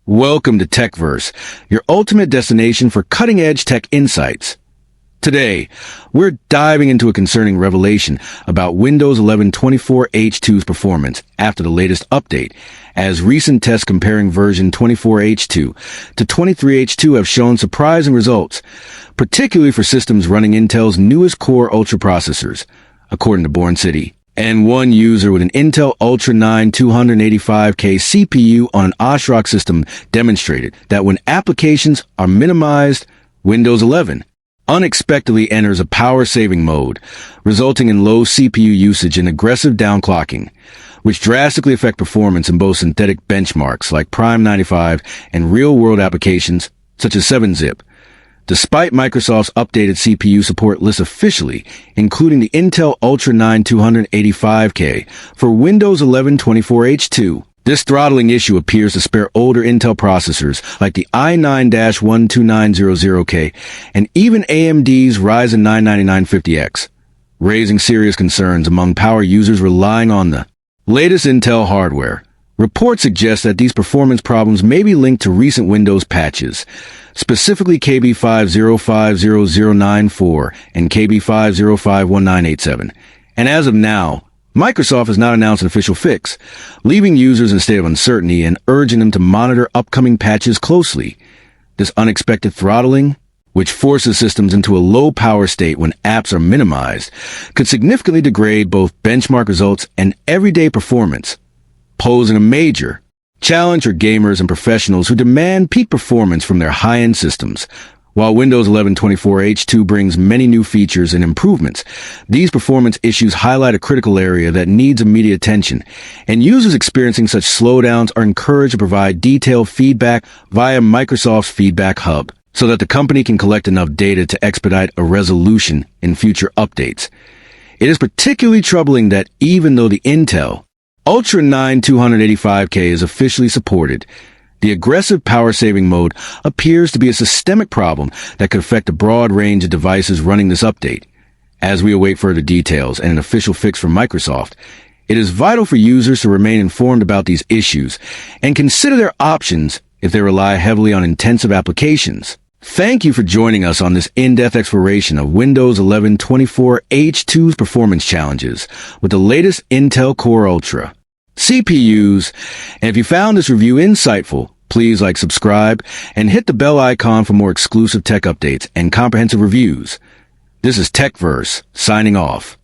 Welcome to TechVerse, your ultimate destination for cutting-edge tech insights. Today, we're diving into a concerning revelation about Windows 11 24H2's performance after the latest update, as recent tests comparing version 24H2 to 23H2 have shown surprising results, particularly for systems running Intel's newest Core Ultra processors, according to Born City. And one user with an Intel Ultra 9 285K CPU on an Asrock system demonstrated that when applications are minimized, Windows 11 unexpectedly enters a power-saving mode, resulting in low CPU usage and aggressive downclocking, which drastically affect performance in both synthetic benchmarks like Prime 95 and real-world applications such as 7-Zip. Despite Microsoft's updated CPU support list officially, including the Intel Ultra 9 285K for Windows 11 24H2, this throttling issue appears to spare older Intel processors like the i9-12900K and even AMD's Ryzen 9 9950X, raising serious concerns among power users relying on the latest Intel hardware. Reports suggest that these performance problems may be linked to recent Windows patches, specifically KB5050094 and KB5051987. And as of now, Microsoft has not announced an official fix, leaving users in a state of uncertainty and urging them to monitor upcoming patches closely. This unexpected throttling, which forces systems into a low power state when apps are minimized, could significantly degrade both benchmark results and everyday performance, posing a major challenge for gamers and professionals who demand peak performance from their high-end systems. While Windows 11 24H2 brings many new features and improvements, these performance issues highlight a critical area that needs immediate attention, and users experiencing such slowdowns are encouraged to provide detailed feedback via Microsoft's Feedback Hub, so that the company can collect enough data to expedite a resolution in future updates. It is particularly troubling that even though the Intel Ultra 9 285K is officially supported, the aggressive power-saving mode appears to be a systemic problem that could affect a broad range of devices running this update. As we await further details and an official fix from Microsoft, it is vital for users to remain informed about these issues and consider their options if they rely heavily on intensive applications. Thank you for joining us on this in-depth exploration of Windows 11 24H2's performance challenges with the latest Intel Core Ultra CPUs. And if you found this review insightful, please subscribe, and hit the bell icon for more exclusive tech updates and comprehensive reviews. This is TechVerse, signing off.